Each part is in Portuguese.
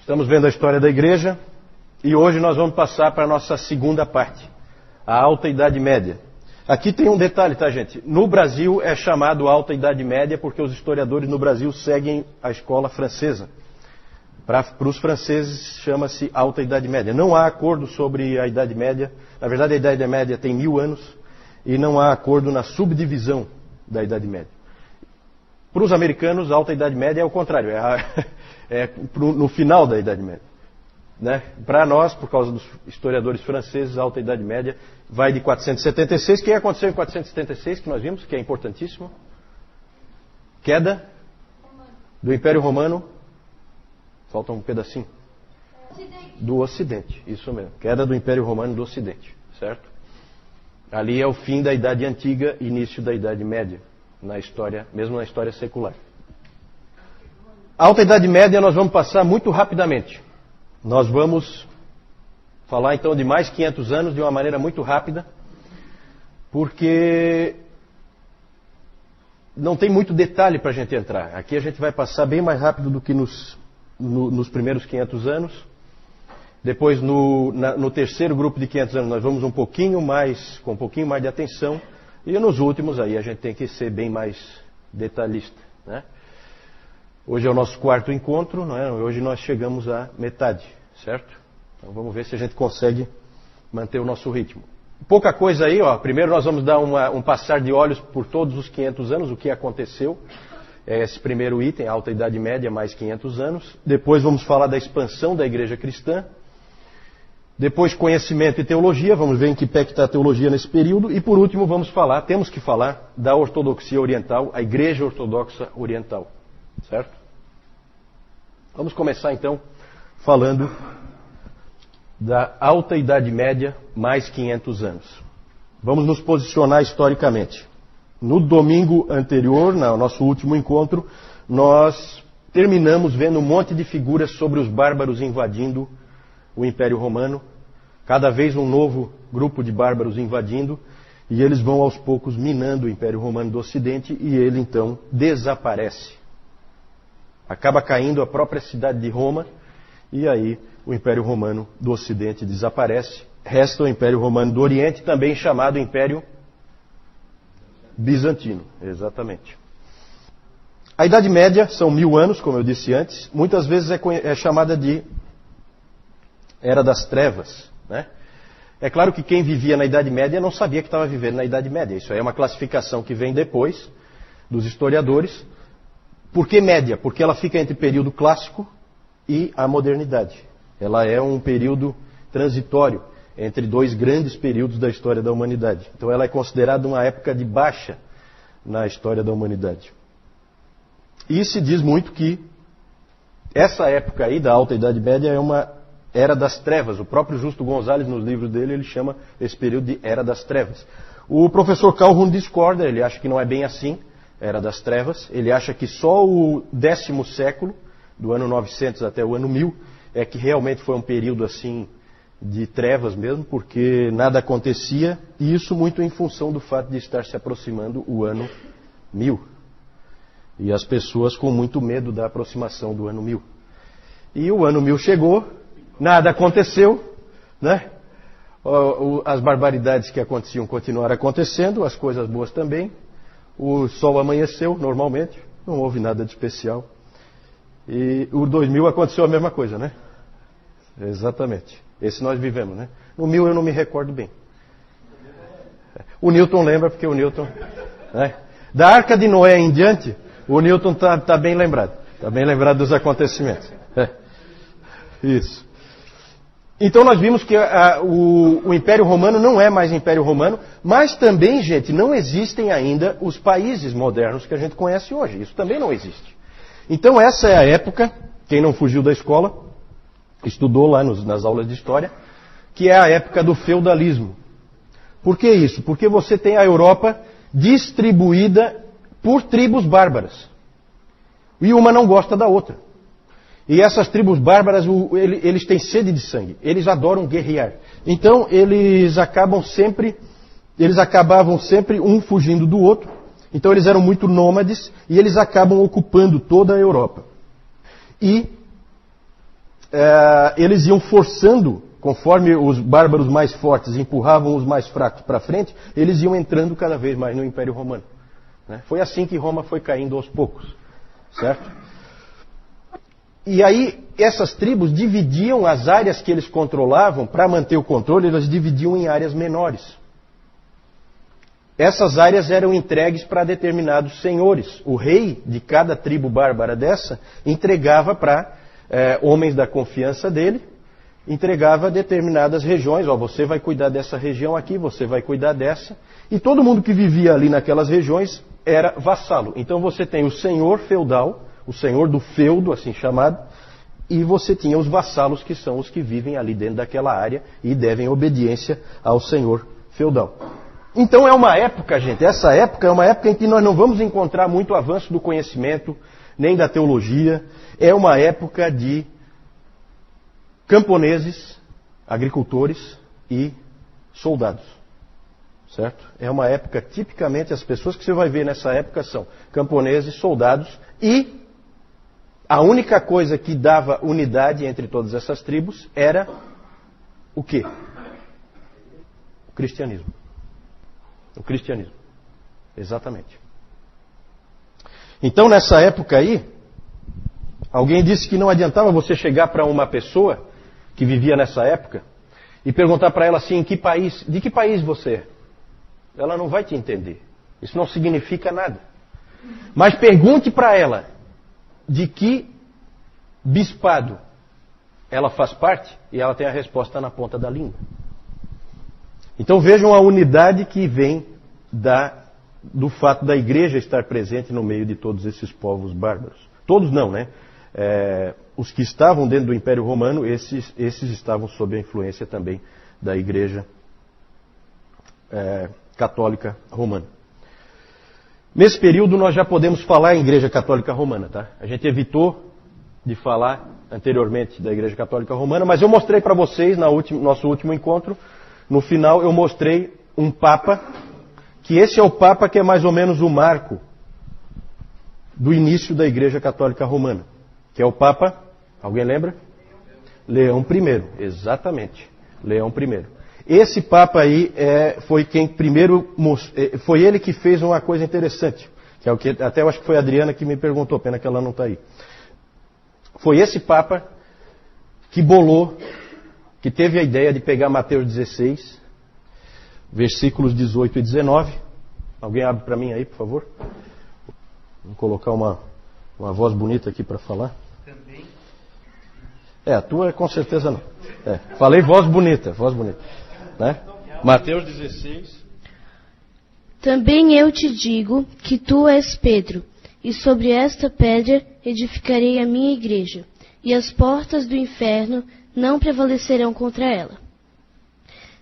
Estamos vendo a história da igreja e hoje nós vamos passar para a nossa segunda parte, a Alta Idade Média. Aqui tem um detalhe, tá, gente? No Brasil é chamado Alta Idade Média porque os historiadores no Brasil seguem a escola francesa. Para os franceses chama-se Alta Idade Média. Não há acordo sobre a Idade Média. Na verdade, a Idade Média tem 1000 anos e não há acordo na subdivisão da Idade Média. Para os americanos, a Alta Idade Média é o contrário, no final da Idade Média. Né? Para nós, por causa dos historiadores franceses, a Alta Idade Média vai de 476. O que aconteceu em 476, que nós vimos, que é importantíssimo? Queda do Império Romano. Falta um pedacinho. Do Ocidente, isso mesmo. Queda do Império Romano do Ocidente, certo? Ali é o fim da Idade Antiga, início da Idade Média, na história, mesmo na história secular. A Alta Idade Média nós vamos passar muito rapidamente. Nós vamos falar então de mais 500 anos de uma maneira muito rápida, porque não tem muito detalhe para a gente entrar. Aqui a gente vai passar bem mais rápido do que nos primeiros 500 anos. Depois, no terceiro grupo de 500 anos, nós vamos com um pouquinho mais de atenção. E nos últimos, aí a gente tem que ser bem mais detalhista, né? Hoje é o nosso quarto encontro, não é? Hoje nós chegamos à metade, certo? Então vamos ver se a gente consegue manter o nosso ritmo. Pouca coisa aí, ó. Primeiro nós vamos dar um passar de olhos por todos os 500 anos, o que aconteceu. É esse primeiro item, Alta Idade Média, mais 500 anos. Depois vamos falar da expansão da igreja cristã. Depois conhecimento e teologia, vamos ver em que pé que está a teologia nesse período. E por último temos que falar da ortodoxia oriental, a igreja ortodoxa oriental. Certo? Vamos começar então falando da Alta Idade Média, mais 500 anos. Vamos nos posicionar historicamente. No domingo anterior, no nosso último encontro, nós terminamos vendo um monte de figuras sobre os bárbaros invadindo o Império Romano. Cada vez um novo grupo de bárbaros invadindo, e eles vão aos poucos minando o Império Romano do Ocidente, e ele então desaparece. Acaba caindo a própria cidade de Roma, e aí o Império Romano do Ocidente desaparece. Resta o Império Romano do Oriente, também chamado Império Bizantino, exatamente. A Idade Média são 1000 anos, como eu disse antes. Muitas vezes é chamada de Era das Trevas, né? É claro que quem vivia na Idade Média não sabia que estava vivendo na Idade Média. Isso aí é uma classificação que vem depois dos historiadores. Por que média? Porque ela fica entre o período clássico e a modernidade. Ela é um período transitório entre dois grandes períodos da história da humanidade. Então ela é considerada uma época de baixa na história da humanidade. E se diz muito que essa época aí da Alta Idade Média é uma Era das Trevas. O próprio Justo Gonzalez, nos livros dele, ele chama esse período de Era das Trevas. O professor Calhoun discorda, ele acha que não é bem assim, Era das Trevas. Ele acha que só o 10º século, do ano 900 até o ano 1000, é que realmente foi um período assim de trevas mesmo, porque nada acontecia, e isso muito em função do fato de estar se aproximando o ano 1000. E as pessoas com muito medo da aproximação do ano 1000. E o ano 1000 chegou, nada aconteceu, né? As barbaridades que aconteciam continuaram acontecendo, as coisas boas também. O sol amanheceu normalmente, não houve nada de especial. E o 2000 aconteceu a mesma coisa, né? Exatamente. Esse nós vivemos, né? No 1000 eu não me recordo bem. O Newton lembra, porque o Newton... Né? Da Arca de Noé em diante, o Newton está bem lembrado. Está bem lembrado dos acontecimentos. Isso. Então nós vimos que o Império Romano não é mais Império Romano, mas também, gente, não existem ainda os países modernos que a gente conhece hoje. Isso também não existe. Então essa é a época, quem não fugiu da escola, estudou lá nas aulas de história, que é a época do feudalismo. Por que isso? Porque você tem a Europa distribuída por tribos bárbaras. E uma não gosta da outra. E essas tribos bárbaras, eles têm sede de sangue. Eles adoram guerrear. Então, eles acabavam sempre um fugindo do outro. Então, eles eram muito nômades e eles acabam ocupando toda a Europa. E eles iam forçando, conforme os bárbaros mais fortes empurravam os mais fracos para frente, eles iam entrando cada vez mais no Império Romano. Né? Foi assim que Roma foi caindo aos poucos. Certo? E aí, essas tribos dividiam as áreas que eles controlavam, para manter o controle, elas dividiam em áreas menores. Essas áreas eram entregues para determinados senhores. O rei de cada tribo bárbara dessa entregava para homens da confiança dele, entregava determinadas regiões. Ó, você vai cuidar dessa região aqui, você vai cuidar dessa. E todo mundo que vivia ali naquelas regiões era vassalo. Então você tem o senhor feudal, o senhor do feudo, assim chamado, e você tinha os vassalos, que são os que vivem ali dentro daquela área e devem obediência ao senhor feudal. Então é uma época, gente, essa época é uma época em que nós não vamos encontrar muito avanço do conhecimento, nem da teologia. É uma época de camponeses, agricultores e soldados. Certo? É uma época, tipicamente, as pessoas que você vai ver nessa época são camponeses, soldados, e a única coisa que dava unidade entre todas essas tribos era o quê? O cristianismo. O cristianismo. Exatamente. Então, nessa época aí, alguém disse que não adiantava você chegar para uma pessoa que vivia nessa época e perguntar para ela assim, de que país você é? Ela não vai te entender. Isso não significa nada. Mas pergunte para ela de que bispado ela faz parte e ela tem a resposta na ponta da língua. Então vejam a unidade que vem do fato da igreja estar presente no meio de todos esses povos bárbaros. Todos não, né? Os que estavam dentro do Império Romano, esses estavam sob a influência também da igreja católica romana. Nesse período nós já podemos falar em igreja católica romana, tá? A gente evitou de falar anteriormente da igreja católica romana, mas eu mostrei para vocês no nosso último encontro, no final eu mostrei um papa, que esse é o papa que é mais ou menos o marco do início da igreja católica romana, que é o papa, alguém lembra? Leão I, exatamente, Leão I. Esse Papa aí foi quem primeiro, foi ele que fez uma coisa interessante, que é o que até eu acho que foi a Adriana que me perguntou, pena que ela não está aí. Foi esse Papa que que teve a ideia de pegar Mateus 16, versículos 18 e 19. Alguém abre para mim aí, por favor? Vou colocar uma voz bonita aqui para falar. Também. A tua com certeza não. Falei voz bonita. Né? Mateus 16. Também eu te digo que tu és Pedro, e sobre esta pedra edificarei a minha igreja, e as portas do inferno não prevalecerão contra ela.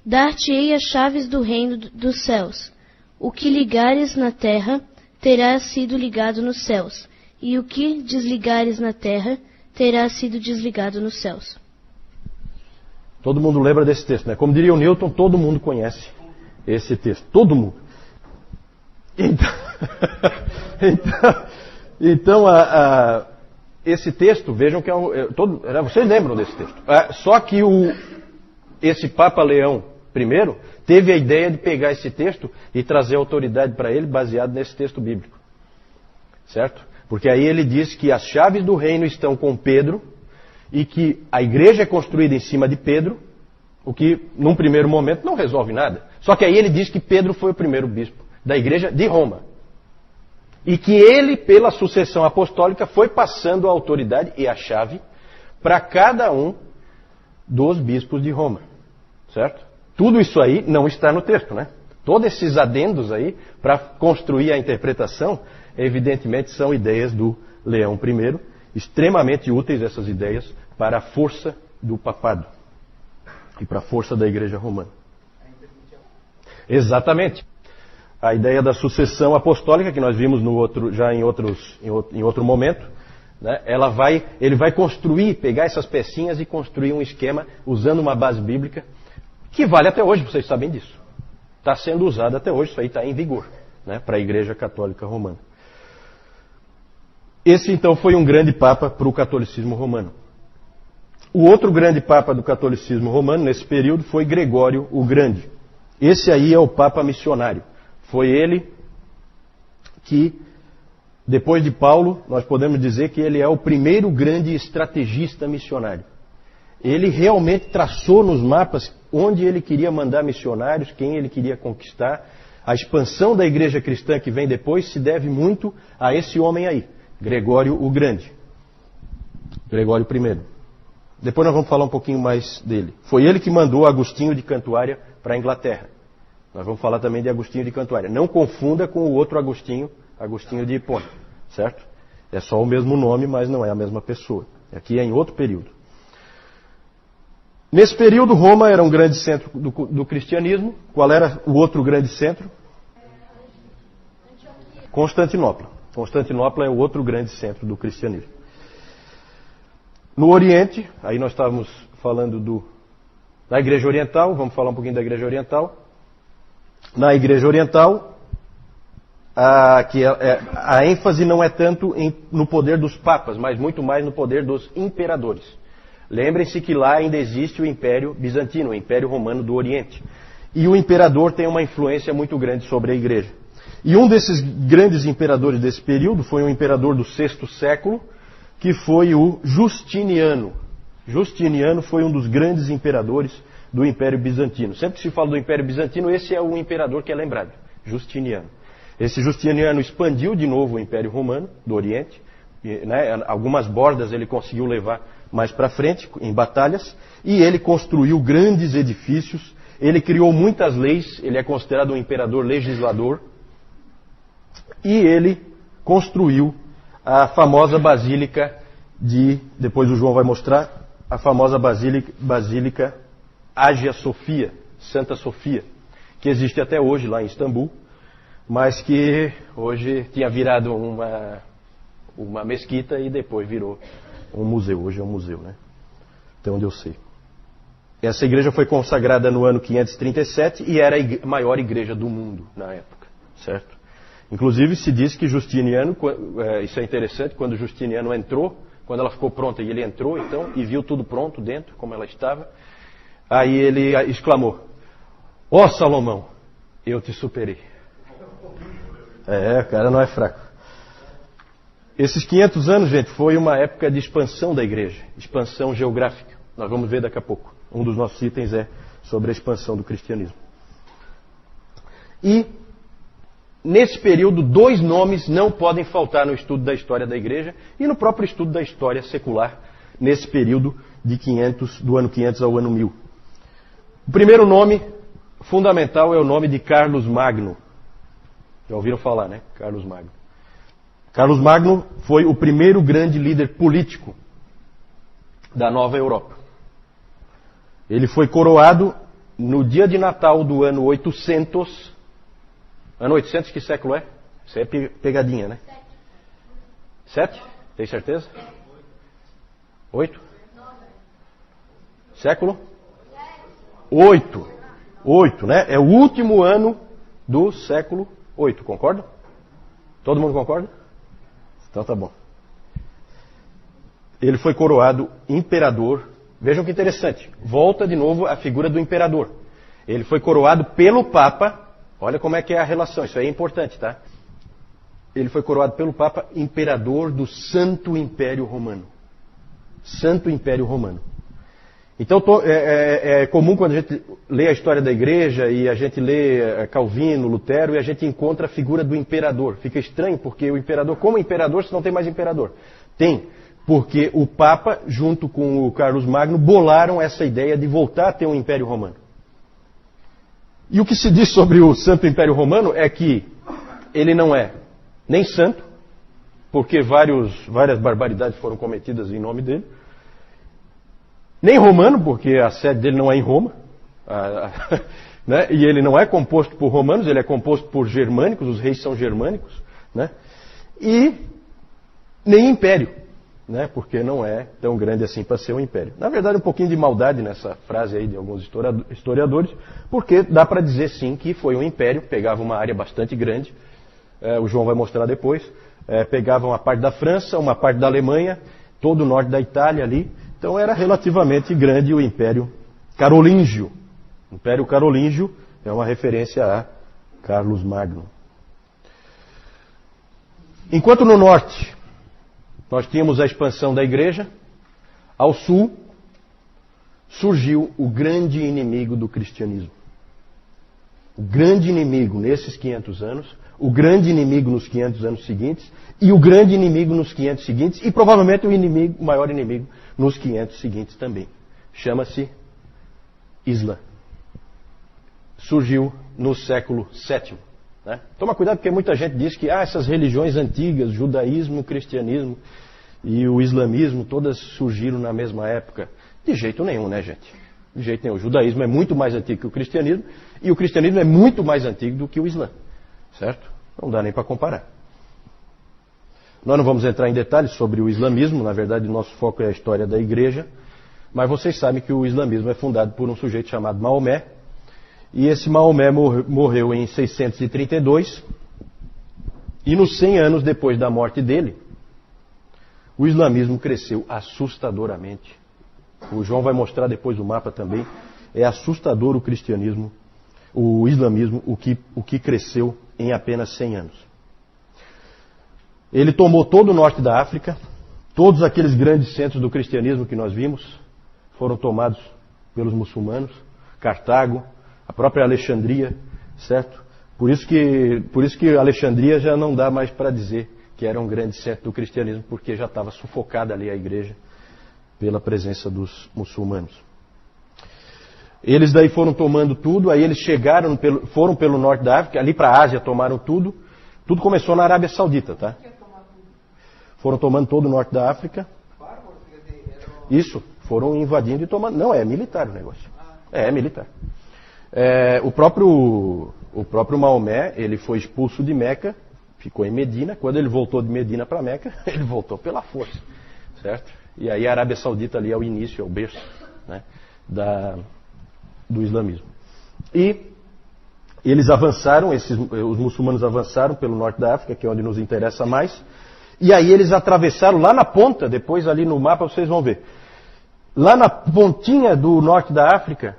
Dar-te-ei as chaves do reino dos céus. O que ligares na terra terá sido ligado nos céus, e o que desligares na terra terá sido desligado nos céus. Todo mundo lembra desse texto, né? Como diria o Newton, todo mundo conhece esse texto. Todo mundo. Então esse texto, vejam que vocês lembram desse texto. Só que esse Papa Leão I teve a ideia de pegar esse texto e trazer autoridade para ele baseado nesse texto bíblico. Certo? Porque aí ele diz que as chaves do reino estão com Pedro e que a igreja é construída em cima de Pedro, o que num primeiro momento não resolve nada. Só que aí ele diz que Pedro foi o primeiro bispo da igreja de Roma. E que ele, pela sucessão apostólica, foi passando a autoridade e a chave para cada um dos bispos de Roma. Certo? Tudo isso aí não está no texto, né? Todos esses adendos aí, para construir a interpretação, evidentemente são ideias do Leão I, extremamente úteis essas ideias para a força do papado e para a força da igreja romana. Exatamente. A ideia da sucessão apostólica, que nós vimos já em outro momento, né? Ele vai pegar essas pecinhas e construir um esquema usando uma base bíblica que vale até hoje, vocês sabem disso. Está sendo usado até hoje, isso aí está em vigor, né? Para a igreja católica romana. Esse então foi um grande papa para o catolicismo romano. O outro grande papa do catolicismo romano nesse período foi Gregório o Grande. Esse aí é o papa missionário. Foi ele que, depois de Paulo, nós podemos dizer que ele é o primeiro grande estrategista missionário. Ele realmente traçou nos mapas onde ele queria mandar missionários, quem ele queria conquistar. A expansão da igreja cristã que vem depois se deve muito a esse homem aí, Gregório o Grande. Gregório I. Depois nós vamos falar um pouquinho mais dele. Foi ele que mandou Agostinho de Cantuária para a Inglaterra. Nós vamos falar também de Agostinho de Cantuária. Não confunda com o outro Agostinho, Agostinho de Hipona, certo? É só o mesmo nome, mas não é a mesma pessoa. Aqui é em outro período. Nesse período, Roma era um grande centro do cristianismo. Qual era o outro grande centro? Constantinopla. Constantinopla é o outro grande centro do cristianismo. No Oriente, aí nós estávamos falando da Igreja Oriental, vamos falar um pouquinho da Igreja Oriental. Na Igreja Oriental, a ênfase não é tanto no poder dos papas, mas muito mais no poder dos imperadores. Lembrem-se que lá ainda existe o Império Bizantino, o Império Romano do Oriente. E o imperador tem uma influência muito grande sobre a Igreja. E um desses grandes imperadores desse período foi um imperador do VI século, que foi o Justiniano. Justiniano foi um dos grandes imperadores do Império Bizantino. Sempre que se fala do Império Bizantino, esse é o imperador que é lembrado, Justiniano. Esse Justiniano expandiu de novo o Império Romano do Oriente, né, algumas bordas ele conseguiu levar mais para frente, em batalhas, e ele construiu grandes edifícios, ele criou muitas leis, ele é considerado um imperador legislador, e ele construiu a famosa Basílica depois o João vai mostrar, a famosa Basílica Hagia Sophia, Santa Sofia, que existe até hoje lá em Istambul, mas que hoje tinha virado uma mesquita e depois virou um museu. Hoje é um museu, né? Até onde eu sei. Essa igreja foi consagrada no ano 537 e era a maior igreja do mundo na época, certo? Inclusive se diz que Justiniano, isso é interessante, quando Justiniano entrou, quando ela ficou pronta e ele entrou então, e viu tudo pronto dentro, como ela estava, aí ele exclamou: ó Salomão, eu te superei. O cara não é fraco. Esses 500 anos, gente, foi uma época de expansão da igreja, expansão geográfica. Nós vamos ver daqui a pouco. Um dos nossos itens é sobre a expansão do cristianismo. E nesse período, 2 nomes não podem faltar no estudo da história da igreja e no próprio estudo da história secular, nesse período do ano 500 ao ano 1000. O primeiro nome fundamental é o nome de Carlos Magno. Já ouviram falar, né? Carlos Magno. Carlos Magno foi o primeiro grande líder político da Nova Europa. Ele foi coroado no dia de Natal do ano 800. Ano 800, que século é? Isso aí é pegadinha, né? 7? Tem certeza? 8? Século? 8. 8, né? É o último ano do século 8, concorda? Todo mundo concorda? Então tá bom. Ele foi coroado imperador. Vejam que interessante. Volta de novo a figura do imperador. Ele foi coroado pelo Papa. Olha como é que é a relação, isso aí é importante, tá? Ele foi coroado pelo Papa imperador do Santo Império Romano. Santo Império Romano. Então é comum quando a gente lê a história da igreja e a gente lê Calvino, Lutero e a gente encontra a figura do imperador. Fica estranho porque o imperador, como imperador, se não tem mais imperador? Tem, porque o Papa, junto com o Carlos Magno, bolaram essa ideia de voltar a ter um Império Romano. E o que se diz sobre o Santo Império Romano é que ele não é nem santo, porque várias barbaridades foram cometidas em nome dele, nem romano, porque a sede dele não é em Roma, né? E ele não é composto por romanos, ele é composto por germânicos, os reis são germânicos, né? E nem império, né? Porque não é tão grande assim para ser um império. Na verdade, um pouquinho de maldade nessa frase aí de alguns historiadores, porque dá para dizer sim que foi um império, pegava uma área bastante grande, o João vai mostrar depois, pegava uma parte da França, uma parte da Alemanha, todo o norte da Itália ali. Então Então era relativamente grande o Império Carolíngio. O Império Carolíngio é uma referência a Carlos Magno. Enquanto no norte nós tínhamos a expansão da igreja, ao sul surgiu o grande inimigo do cristianismo. O grande inimigo nesses 500 anos, o grande inimigo nos 500 anos seguintes, e o grande inimigo nos 500 seguintes, e provavelmente o maior inimigo nos 500 seguintes também. Chama-se Islã. Surgiu no século VII. Né? Toma cuidado porque muita gente diz que essas religiões antigas, judaísmo, cristianismo e o islamismo, todas surgiram na mesma época. De jeito nenhum, né, gente? De jeito nenhum. O judaísmo é muito mais antigo que o cristianismo e o cristianismo é muito mais antigo do que o Islã. Certo? Não dá nem para comparar. Nós não vamos entrar em detalhes sobre o islamismo, na verdade o nosso foco é a história da igreja, mas vocês sabem que o islamismo é fundado por um sujeito chamado Maomé, e esse Maomé morreu em 632, e nos 100 anos depois da morte dele, o islamismo cresceu assustadoramente. O João vai mostrar depois o mapa também. É assustador o cristianismo, o islamismo, o que cresceu em apenas 100 anos. Ele tomou todo o norte da África, todos aqueles grandes centros do cristianismo que nós vimos foram tomados pelos muçulmanos, Cartago, a própria Alexandria, certo? Por isso que Alexandria já não dá mais para dizer que era um grande centro do cristianismo, porque já estava sufocada ali a igreja pela presença dos muçulmanos. Eles daí foram tomando tudo, aí eles foram pelo norte da África, ali para a Ásia tomaram tudo. Tudo começou na Arábia Saudita, tá? Foram tomando todo o norte da África. Isso, foram invadindo e tomando. Não, é militar o negócio. É militar. O próprio Maomé, ele foi expulso de Meca, ficou em Medina. Quando ele voltou de Medina para Meca, ele voltou pela força, certo? E aí a Arábia Saudita ali é o início, é o berço, né, do islamismo. E eles avançaram, os muçulmanos avançaram pelo norte da África, que é onde nos interessa mais. E aí eles atravessaram lá na ponta, depois ali no mapa vocês vão ver. Lá na pontinha do norte da África,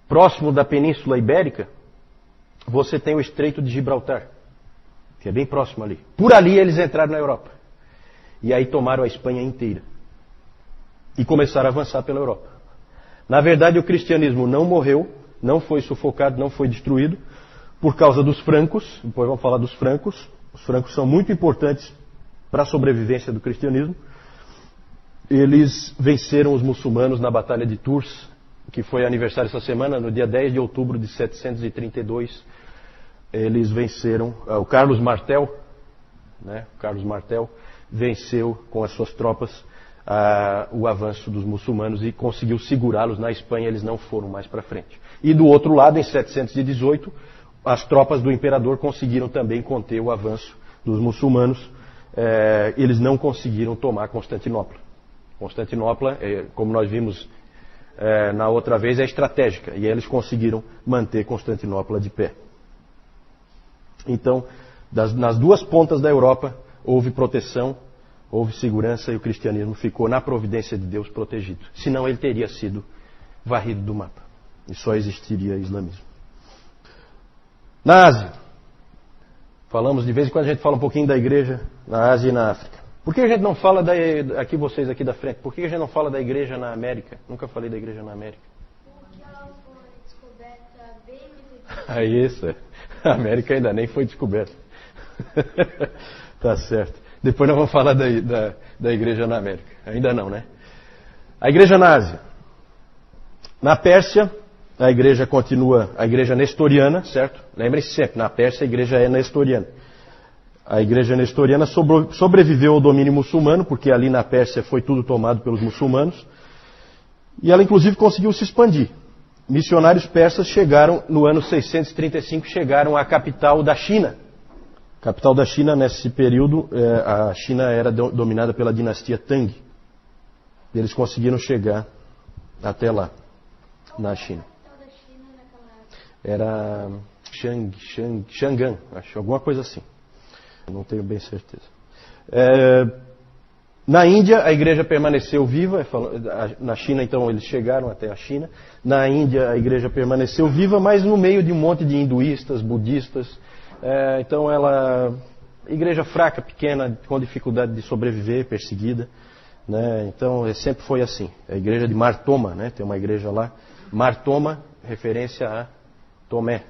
próximo da Península Ibérica, você tem o Estreito de Gibraltar, que é bem próximo ali. Por ali eles entraram na Europa. E aí tomaram a Espanha inteira. E começaram a avançar pela Europa. Na verdade, o cristianismo não morreu, não foi sufocado, não foi destruído, por causa dos francos. Depois vamos falar dos francos. Os francos são muito importantes para a sobrevivência do cristianismo. Eles venceram os muçulmanos na Batalha de Tours, que foi aniversário essa semana, no dia 10 de outubro de 732. Eles venceram, o Carlos Martel, né? O Carlos Martel venceu com as suas tropas o avanço dos muçulmanos e conseguiu segurá-los na Espanha. Eles não foram mais para frente. E do outro lado, em 718, as tropas do imperador conseguiram também conter o avanço dos muçulmanos. Eles não conseguiram tomar Constantinopla. Constantinopla, como nós vimos na outra vez, é estratégica. E eles conseguiram manter Constantinopla de pé. Então, nas duas pontas da Europa, houve proteção, houve segurança e o cristianismo ficou na providência de Deus protegido. Senão ele teria sido varrido do mapa. E só existiria islamismo. Na Ásia. Falamos de vez em quando, a gente fala um pouquinho da igreja na Ásia e na África. Por que a gente não fala aqui vocês aqui da frente, por que a gente não fala da igreja na América? Nunca falei da igreja na América. Porque ela foi descoberta bem Aí isso, a América ainda nem foi descoberta. Tá certo. Depois nós vamos falar da igreja na América. Ainda não, né? A igreja na Ásia. Na Pérsia, a igreja continua, a igreja nestoriana, certo? Lembrem-se sempre, na Pérsia a igreja é nestoriana. A igreja nestoriana sobreviveu ao domínio muçulmano, porque ali na Pérsia foi tudo tomado pelos muçulmanos. E ela inclusive conseguiu se expandir. Missionários persas chegaram, no ano 635, chegaram à capital da China. A capital da China, nesse período, a China era dominada pela dinastia Tang. Eles conseguiram chegar até lá, na China. Era Chang'an, acho, alguma coisa assim. Não tenho bem certeza. Na Índia, a igreja permaneceu viva. Na China, então, eles chegaram até a China. Na Índia, a igreja permaneceu viva, mas no meio de um monte de hinduístas, budistas. Então, igreja fraca, pequena, com dificuldade de sobreviver, perseguida. Né? Então, sempre foi assim. A igreja de Mar Thoma, né? Tem uma igreja lá. Mar Thoma, referência a Tomé.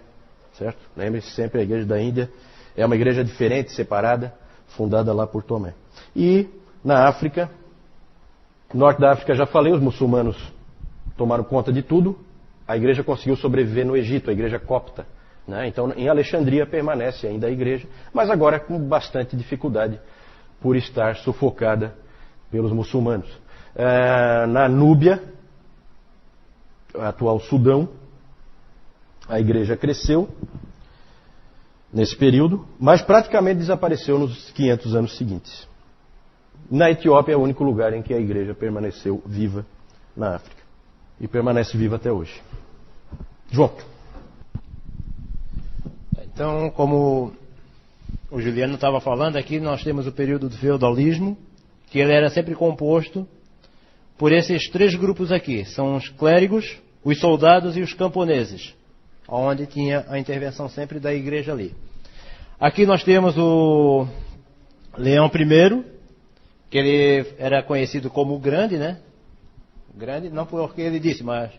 Certo? Lembre-se sempre, a igreja da Índia é uma igreja diferente, separada, fundada lá por Tomé. E na África, norte da África, já falei, os muçulmanos tomaram conta de tudo. A igreja conseguiu sobreviver no Egito, a igreja copta. Né? Então, em Alexandria permanece ainda a igreja, mas agora com bastante dificuldade por estar sufocada pelos muçulmanos. Na Núbia, atual Sudão, a igreja cresceu nesse período, mas praticamente desapareceu nos 500 anos seguintes. Na Etiópia é o único lugar em que a igreja permaneceu viva na África. E permanece viva até hoje. João. Então, como o Juliano estava falando, aqui nós temos o período do feudalismo, que ele era sempre composto por esses três grupos aqui. São os clérigos, os soldados e os camponeses, onde tinha a intervenção sempre da igreja ali. Aqui nós temos o Leão I, que ele era conhecido como o Grande, né? Grande, não porque ele disse, mas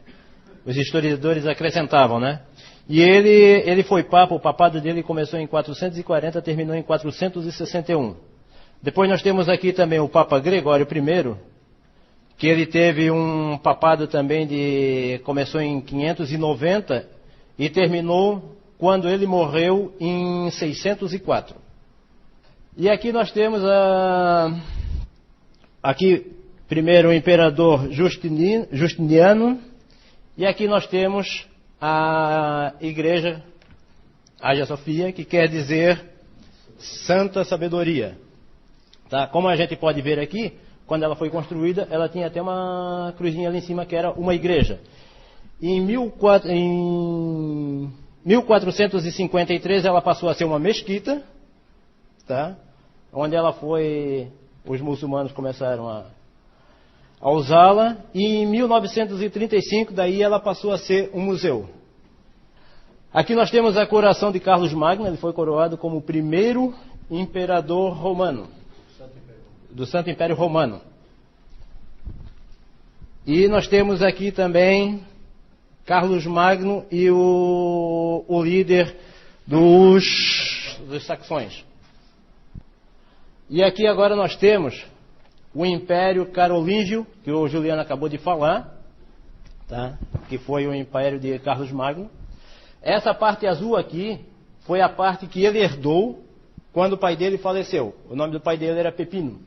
os historiadores acrescentavam, né? E ele foi papa, o papado dele começou em 440, terminou em 461. Depois nós temos aqui também o Papa Gregório I, que ele teve um papado também começou em 590 e terminou quando ele morreu em 604. E aqui nós temos aqui primeiro o imperador Justiniano, e aqui nós temos a igreja Hagia Sophia, que quer dizer Santa Sabedoria. Tá? Como a gente pode ver aqui, quando ela foi construída, ela tinha até uma cruzinha ali em cima que era uma igreja. Em 1453 ela passou a ser uma mesquita, tá? Onde ela foi, os muçulmanos começaram a usá-la, e em 1935 daí ela passou a ser um museu. Aqui nós temos a coroação de Carlos Magno, ele foi coroado como o primeiro imperador romano, do Santo Império Romano. E nós temos aqui também Carlos Magno e o líder dos saxões. E aqui agora nós temos o Império Carolíngio, que o Juliano acabou de falar, tá? Que foi o Império de Carlos Magno. Essa parte azul aqui foi a parte que ele herdou quando o pai dele faleceu. O nome do pai dele era Pepino.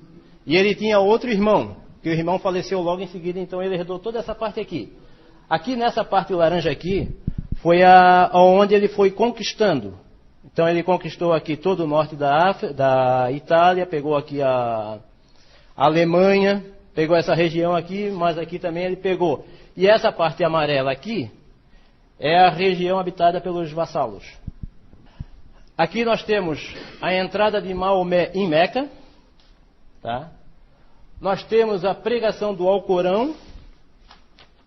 E ele tinha outro irmão, que o irmão faleceu logo em seguida, então ele herdou toda essa parte aqui. Aqui nessa parte laranja aqui, foi onde ele foi conquistando. Então ele conquistou aqui todo o norte da Itália, pegou aqui a Alemanha, pegou essa região aqui, mas aqui também ele pegou. E essa parte amarela aqui é a região habitada pelos vassalos. Aqui nós temos a entrada de Maomé em Meca. Tá? Nós temos a pregação do Alcorão.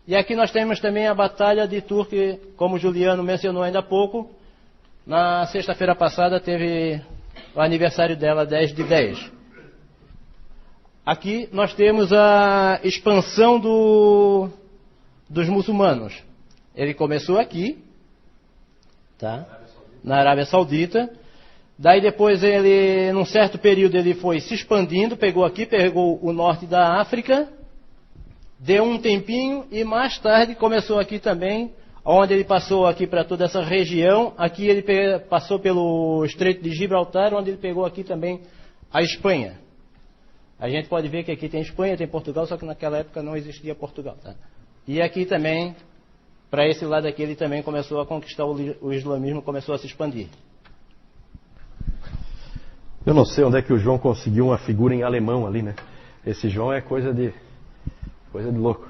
E aqui nós temos também a Batalha de Turque, como o Juliano mencionou ainda há pouco. Na sexta-feira passada teve o aniversário dela, 10/10. Aqui nós temos a expansão dos muçulmanos. Ele começou aqui, tá? Na Arábia Saudita. Daí depois ele, num certo período, ele foi se expandindo, pegou o norte da África, deu um tempinho e mais tarde começou aqui também, onde ele passou aqui para toda essa região. Aqui ele passou pelo Estreito de Gibraltar, onde ele pegou aqui também a Espanha. A gente pode ver que aqui tem Espanha, tem Portugal, só que naquela época não existia Portugal. Tá? E aqui também, para esse lado aqui, ele também começou a conquistar o islamismo, começou a se expandir. Eu não sei onde é que o João conseguiu uma figura em alemão ali, né? Esse João é coisa de louco.